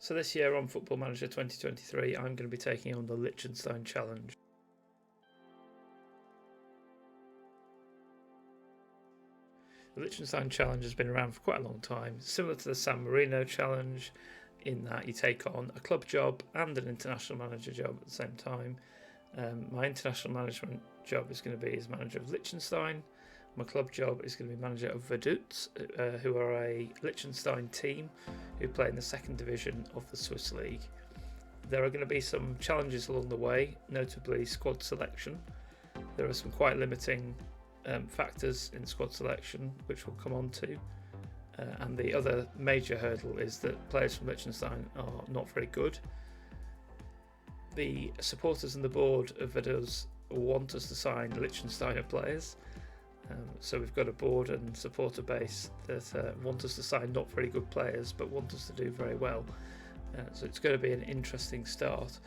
So this year on Football Manager 2023, I'm going to be taking on the Liechtenstein Challenge. The Liechtenstein Challenge has been around for quite a long time, similar to the San Marino Challenge, in that you take on a club job and an international manager job at the same time. My international management job is going to be as manager of Liechtenstein. My club job is going to be manager of Vaduz, who are a Liechtenstein team who play in the second division of the Swiss League. There are going to be some challenges along the way, notably squad selection. There are some quite limiting factors in squad selection, which we'll come on to. And the other major hurdle is that players from Liechtenstein are not very good. The supporters and the board of Vaduz want us to sign Liechtensteiner players. So we've got a board and supporter base that want us to sign not very good players, but want us to do very well. So it's going to be an interesting start.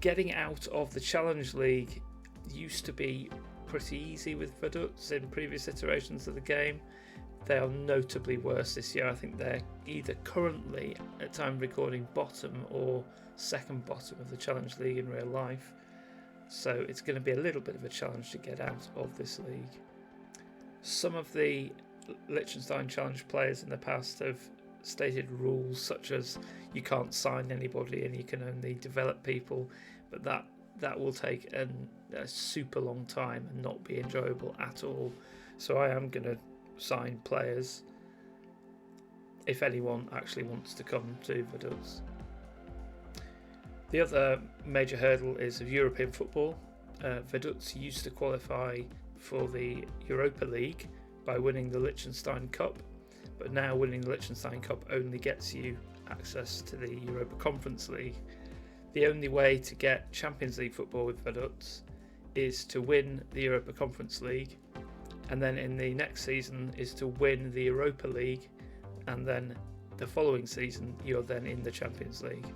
Getting out of the Challenge League used to be pretty easy with Vaduz in previous iterations of the game. They are notably worse this year. I think they're either currently, at time of recording, bottom or second bottom of the Challenge League in real life. So it's going to be a little bit of a challenge to get out of this league. Some of the Liechtenstein Challenge players in the past have stated rules such as you can't sign anybody and you can only develop people, but that will take a super long time and not be enjoyable at all. So I am going to sign players if anyone actually wants to come to Vaduz. The other major hurdle is of European football. Vaduz used to qualify for the Europa League by winning the Liechtenstein Cup, but now winning the Liechtenstein Cup only gets you access to the Europa Conference League. The only way to get Champions League football with Vaduz is to win the Europa Conference League, and then in the next season is to win the Europa League, and then the following season you're then in the Champions League.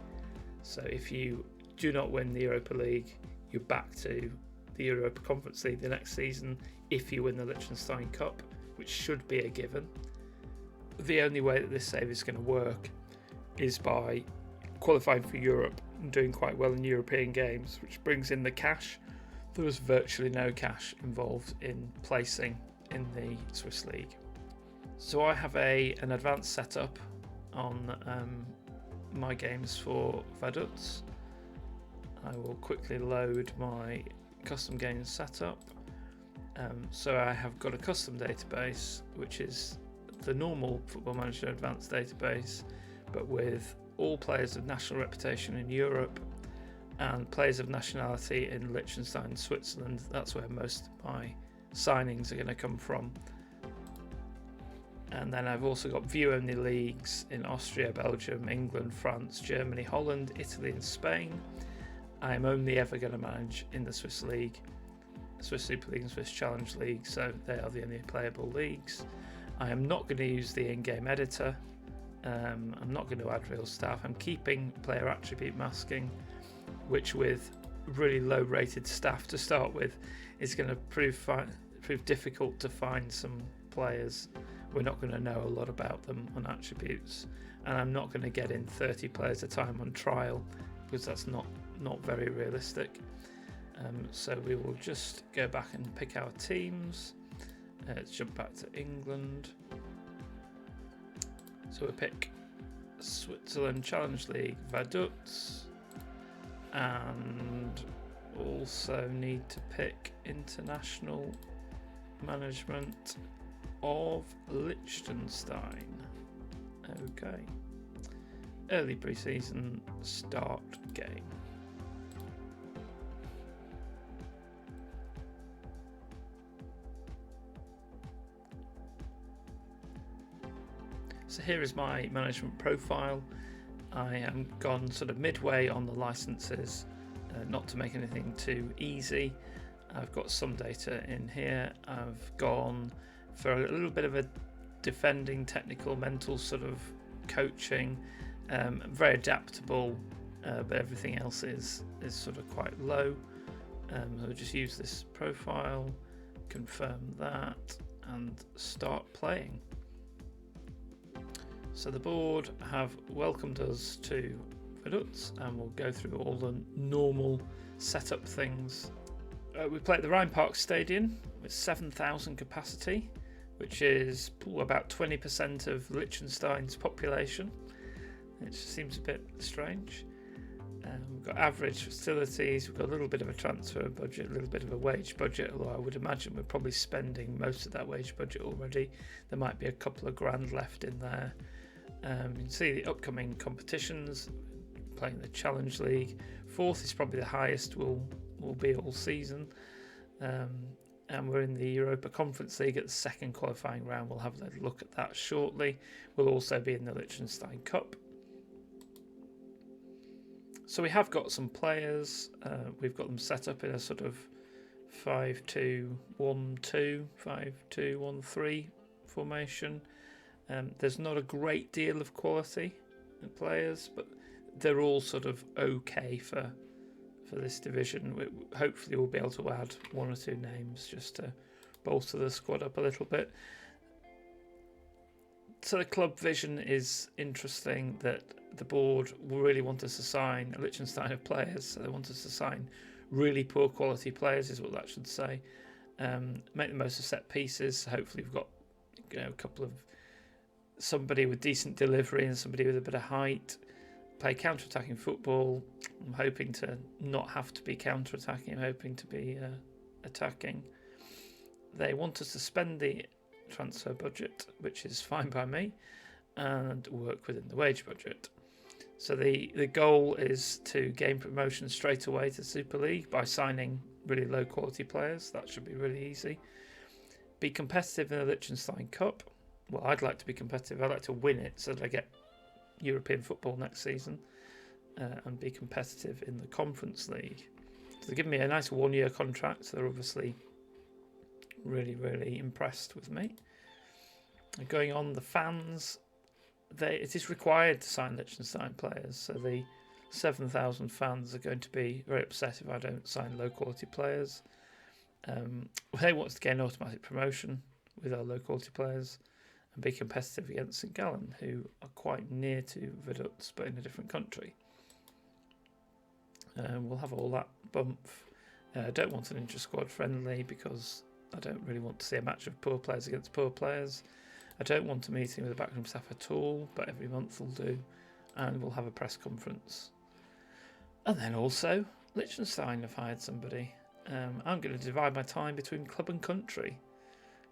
So if you do not win the Europa League, you're back to the Europa Conference League the next season if you win the Liechtenstein Cup, which should be a given. The only way that this save is going to work is by qualifying for Europe and doing quite well in European games, which brings in the cash. There was virtually no cash involved in placing in the Swiss League. So I have an advanced setup on my games for Vaduz. I will quickly load my custom games setup. So I have got a custom database, which is the normal Football Manager Advanced database, but with all players of national reputation in Europe and players of nationality in Liechtenstein and Switzerland. That's where most of my signings are going to come from. And then I've also got view-only leagues in Austria, Belgium, England, France, Germany, Holland, Italy and Spain. I'm only ever going to manage in the Swiss League, Swiss Super League and Swiss Challenge League, so they are the only playable leagues. I am not going to use the in-game editor. I'm not going to add real staff. I'm keeping player attribute masking, which with really low rated staff to start with is going to prove difficult to find some players. We're not going to know a lot about them on attributes, and I'm not going to get in 30 players at a time on trial because that's not very realistic. So we will just go back and pick our teams. Let's jump back to England. So we pick Switzerland Challenge League Vaduz, and also need to pick international management of Liechtenstein. Okay. Early pre-season start game. So here is my management profile. I am gone sort of midway on the licenses, not to make anything too easy. I've got some data in here. I've gone for a little bit of a defending, technical, mental sort of coaching. Very adaptable, but everything else is sort of quite low. So just use this profile, confirm that, and start playing. So the board have welcomed us to Vaduz, and we'll go through all the normal setup things. We play at the Rhine Park Stadium with 7,000 capacity, which is about 20% of Liechtenstein's population. It just seems a bit strange. We've got average facilities, we've got a little bit of a transfer budget, a little bit of a wage budget, although I would imagine we're probably spending most of that wage budget already. There might be a couple of grand left in there. You can see the upcoming competitions, playing the Challenge League. Fourth is probably the highest will be all season. And we're in the Europa Conference League at the second qualifying round. We'll have a look at that shortly. We'll also be in the Liechtenstein Cup. So we have got some players. We've got them set up in a sort of 5-2-1-2, 5-2-1-3 formation. There's not a great deal of quality in players, but they're all sort of okay for this division. Hopefully we'll be able to add one or two names just to bolster the squad up a little bit. So the club vision is interesting, that the board really want us to sign a Liechtenstein of players. So they want us to sign really poor quality players, is what that should say. Make the most of set pieces. Hopefully we've got a couple of somebody with decent delivery and somebody with a bit of height. Play counter-attacking football. I'm hoping to not have to be counter-attacking. I'm hoping to be attacking. They want us to spend the transfer budget, which is fine by me, and work within the wage budget. So the goal is to gain promotion straight away to Super League by signing really low quality players. That should be really easy. Be competitive in the Liechtenstein Cup. Well, I'd like to be competitive. I'd like to win it so that I get European football next season, and be competitive in the Conference League. So they're giving me a nice 1-year contract, so they're obviously really impressed with me. And going on, the fans, it is required to sign Liechtenstein players, so the 7,000 fans are going to be very upset if I don't sign low quality players. They want us to gain automatic promotion with our low quality players and be competitive against St Gallen, who are quite near to Vaduz but in a different country. We'll have all that bump. I don't want an intra-squad friendly because I don't really want to see a match of poor players against poor players. I don't want a meeting with the backroom staff at all, but every month will do. And we'll have a press conference. And then also, Liechtenstein have hired somebody. I'm going to divide my time between club and country.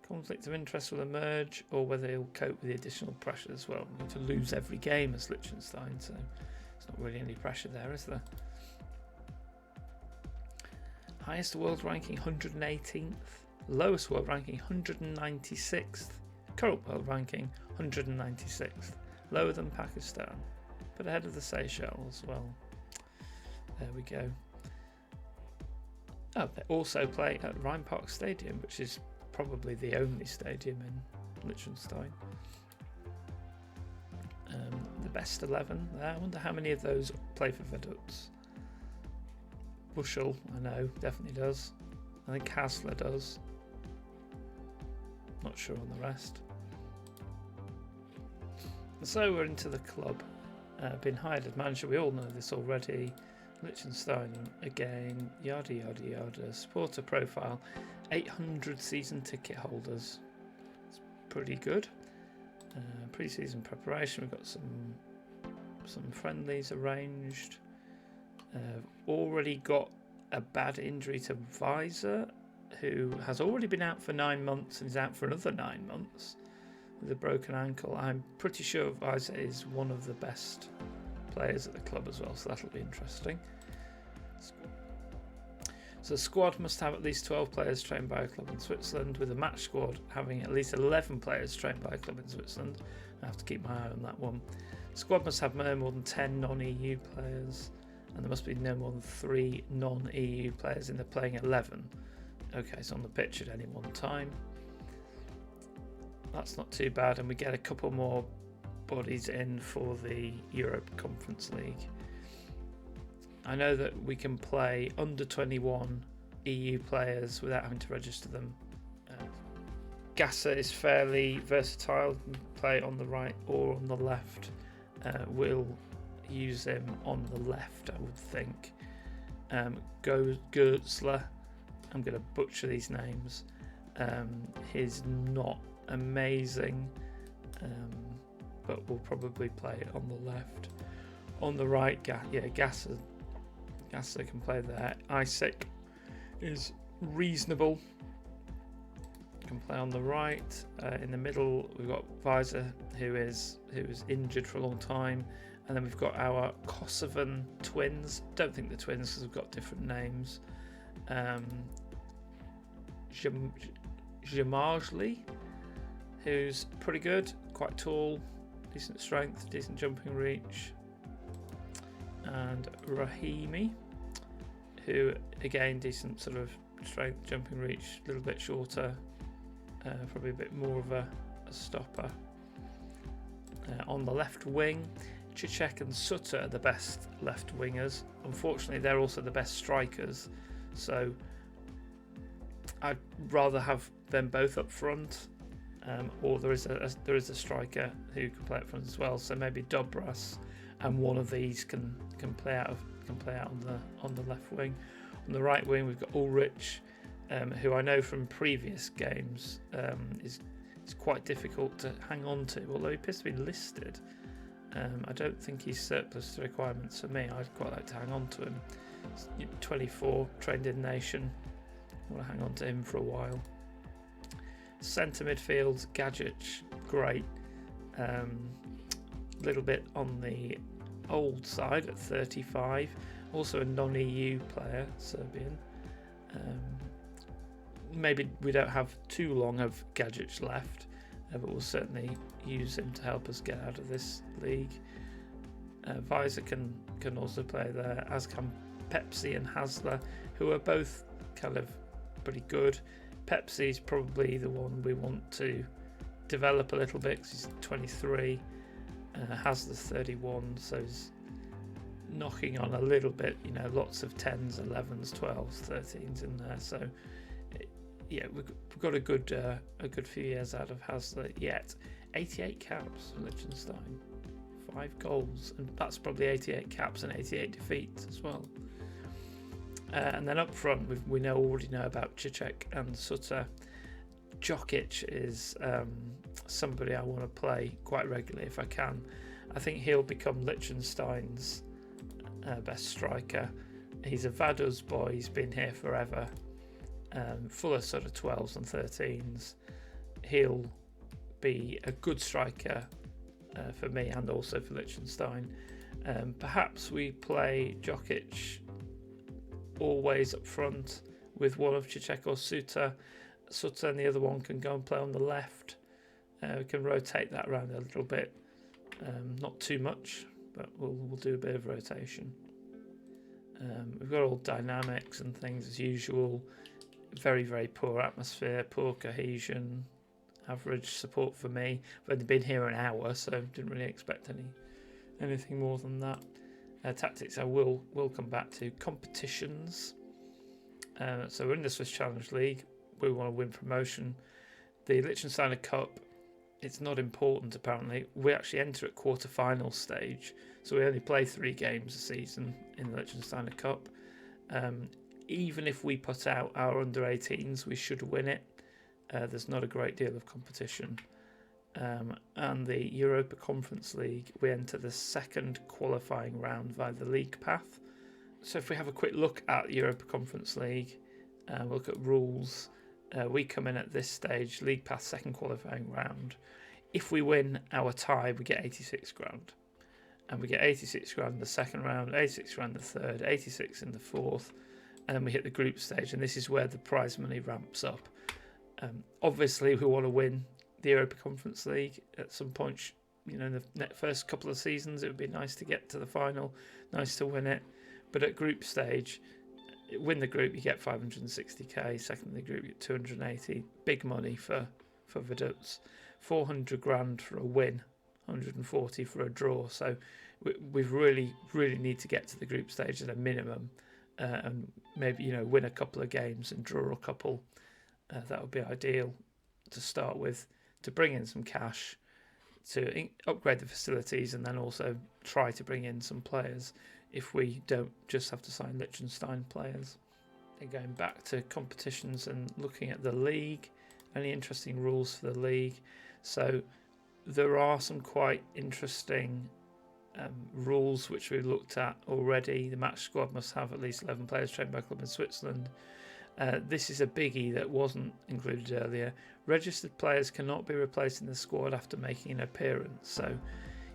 Conflict of interest will emerge, or whether he'll cope with the additional pressure as well. I'm going to lose every game as Liechtenstein, so there's not really any pressure there, is there? Highest world ranking 118th, lowest world ranking 196th, current world ranking 196th, lower than Pakistan, but ahead of the Seychelles. Well, there we go. Oh, they also play at Rhine Park Stadium, which is probably the only stadium in Liechtenstein. The best 11 there. I wonder how many of those play for Vaduz. Bushel, I know, definitely does. I think Hasler does. Not sure on the rest. So we're into the club. Been hired as manager. We all know this already. Liechtenstein again. Yada yada yada. Supporter profile. 800 season ticket holders. It's pretty good. Pre-season preparation. We've got some friendlies arranged. Already got a bad injury to Weiser, who has already been out for 9 months and is out for another 9 months with a broken ankle. I'm pretty sure Weiser is one of the best players at the club as well, so that'll be interesting. So the squad must have at least 12 players trained by a club in Switzerland, with a match squad having at least 11 players trained by a club in Switzerland. I have to keep my eye on that one. The squad must have no more than 10 non-EU players, and there must be no more than 3 non-EU players in the playing 11. Okay, so on the pitch at any one time. That's not too bad, and we get a couple more bodies in for the Europe Conference League. I know that we can play under 21 EU players without having to register them Gasser is fairly versatile. You can play on the right or on the left. We'll use him on the left, I would think. Gertzler, I'm going to butcher these names. He's not amazing, but we'll probably play it on the left. On the right, Gasser can play there. Isaac is reasonable, can play on the right. In the middle, we've got Weiser, who is injured for a long time, and then we've got our Kosovan twins. Don't think the twins because we've got different names. Jamarjli, who's pretty good, quite tall, decent strength, decent jumping reach, and Rahimi, who again decent sort of strength, jumping reach, a little bit shorter, probably a bit more of a stopper. On the left wing, Cicek and Sutter are the best left wingers. Unfortunately, they're also the best strikers, so I'd rather have them both up front, or there is a striker who can play up front as well. So maybe Dobras, and one of these can play out on the left wing. On the right wing, we've got Ulrich, who I know from previous games is quite difficult to hang on to, although he appears to be listed. I don't think he's surplus to requirements for me. I'd quite like to hang on to him. He's 24, trained in Nation. I want to hang on to him for a while. Centre midfield, Gajic, great. Little bit on the old side at 35. Also a non-EU player, Serbian. Maybe we don't have too long of Gajic left, but we'll certainly use him to help us get out of this league. Weiser can also play there, as can Pepsi and Hasler, who are both kind of pretty good. Pepsi's probably the one we want to develop a little bit because he's 23. Hasler's 31, so he's knocking on a little bit, lots of 10s, 11s, 12s, 13s in there. So yeah, we've got a good few years out of Hasler yet. 88 caps for Liechtenstein, 5 goals, and that's probably 88 caps and 88 defeats as well. And then up front, we already know about Cicek and Sutter. Jokic is somebody I want to play quite regularly if I can. I think he'll become Liechtenstein's best striker. He's a Vaduz boy, he's been here forever, full of sort of 12s and 13s. He'll be a good striker for me and also for Liechtenstein. Perhaps we play Jokic always up front with one of Cicek or Sutter and the other one can go and play on the left. We can rotate that around a little bit, not too much, but we'll do a bit of rotation. We've got all dynamics and things as usual. Very, very poor atmosphere, poor cohesion, average support for me. I've only been here an hour, so didn't really expect anything more than that. Tactics I will come back to. Competitions. So we're in the Swiss Challenge League. We want to win promotion. The Liechtensteiner Cup, it's not important apparently. We actually enter at quarter-final stage, so we only play 3 games a season in the Liechtensteiner Cup. Even if we put out our under-18s, we should win it. There's not a great deal of competition. And the Europa Conference League, we enter the second qualifying round via the league path. So if we have a quick look at the Europa Conference League, we'll look at rules. We come in at this stage, league path, second qualifying round. If we win our tie, we get 86 grand. And we get 86 grand in the second round, 86 grand in the third, 86 in the fourth, and then we hit the group stage, and this is where the prize money ramps up. Obviously, we want to win the Europa Conference League at some point. In the first couple of seasons, it would be nice to get to the final, nice to win it. But at group stage, win the group, you get 560k. Second in the group, you get 280. Big money for Vaduz. 400 grand for a win, 140 for a draw. So we really need to get to the group stage at a minimum, and maybe win a couple of games and draw a couple. That would be ideal. to start with, to bring in some cash, to upgrade the facilities, and then also try to bring in some players if we don't just have to sign Liechtenstein players. And going back to competitions and looking at the league, any interesting rules for the league. So there are some quite interesting rules which we've looked at already. The match squad must have at least 11 players trained by a club in Switzerland. This is a biggie that wasn't included earlier. Registered players cannot be replaced in the squad after making an appearance. So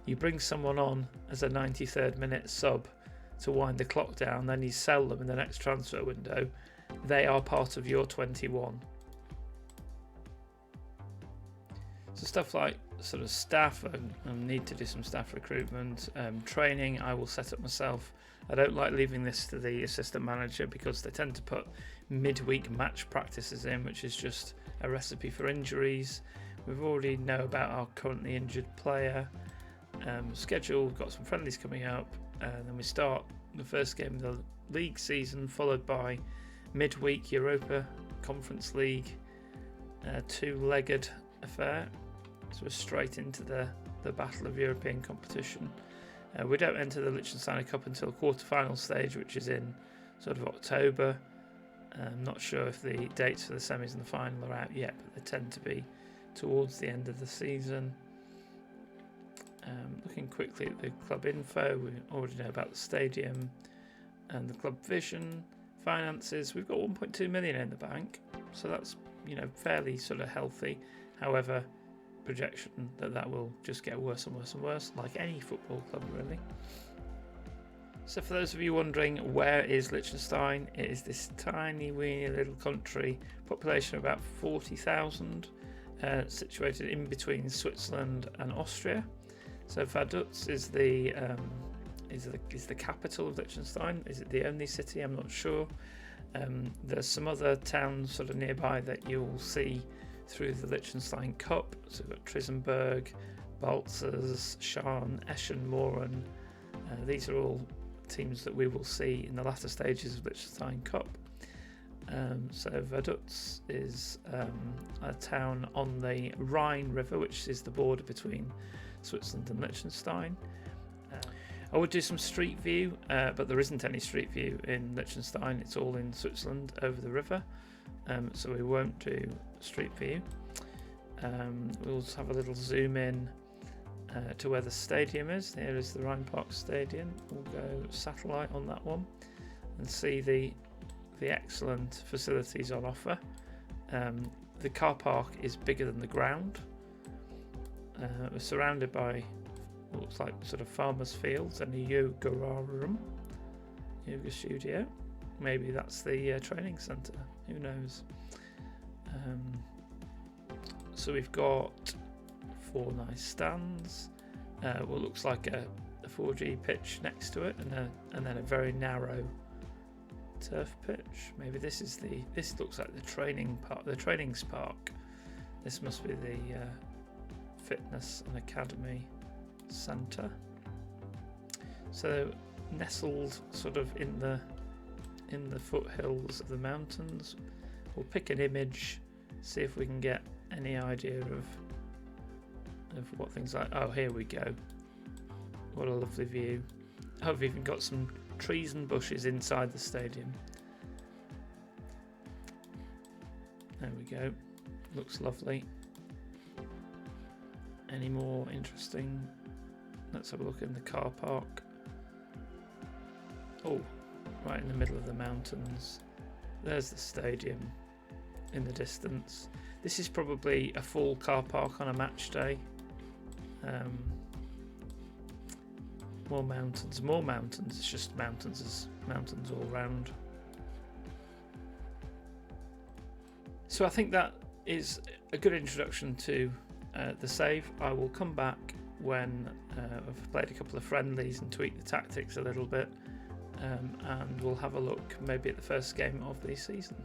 you bring someone on as a 93rd minute sub to wind the clock down, then you sell them in the next transfer window. They are part of your 21. So stuff like sort of staff, I need to do some staff recruitment, training I will set up myself. I don't like leaving this to the assistant manager because they tend to put midweek match practices in, which is just a recipe for injuries. We've already know about our currently injured player. Schedule, we've got some friendlies coming up, and then we start the first game of the league season, followed by midweek Europa Conference League, two-legged affair. So we're straight into the battle of European competition. We don't enter the Liechtenstein Cup until quarter-final stage, which is in sort of October. I'm not sure if the dates for the semis and the final are out yet, but they tend to be towards the end of the season. Looking quickly at the club info, we already know about the stadium and the club vision. Finances, we've got 1.2 million in the bank, so that's, you know, fairly sort of healthy. However, projection that will just get worse and worse and worse, like any football club really. So for those of you wondering, where is Liechtenstein? It is this tiny weeny little country, population of about 40,000, situated in between Switzerland and Austria. So Vaduz is the capital of Liechtenstein. Is it the only city? I'm not sure. There's some other towns sort of nearby that you'll see through the Liechtenstein Cup. So we've got Trisenberg, Balzers, Scharn, Eschen, Mohren. These are all teams that we will see in the latter stages of Liechtenstein Cup. So Vaduz is a town on the Rhine River, which is the border between Switzerland and Liechtenstein. I would do some street view, but there isn't any street view in Liechtenstein. It's all in Switzerland over the river, so we won't do street view. We'll just have a little zoom in to where the stadium is. Here is the Rhine Park Stadium. We'll go satellite on that one and see the excellent facilities on offer. The car park is bigger than the ground. We're surrounded by what looks like sort of farmers' fields and a yoga studio. Maybe that's the training centre. Who knows? So we've got 4 nice stands. What looks like a 4G pitch next to it, and then a very narrow turf pitch. Maybe this looks like the training park, the trainings park. This must be the fitness and academy centre. So nestled sort of in the foothills of the mountains. We'll pick an image, see if we can get any idea of what things like. Oh, here we go. What a lovely view. I've even got some trees and bushes inside the stadium. There we go. Looks lovely. Any more interesting? Let's have a look in the car park. Oh, right in the middle of the mountains. There's the stadium in the distance. This is probably a full car park on a match day. More mountains. It's just mountains all round. So I think that is a good introduction to the save. I will come back when I've played a couple of friendlies and tweak the tactics a little bit, and we'll have a look maybe at the first game of the season.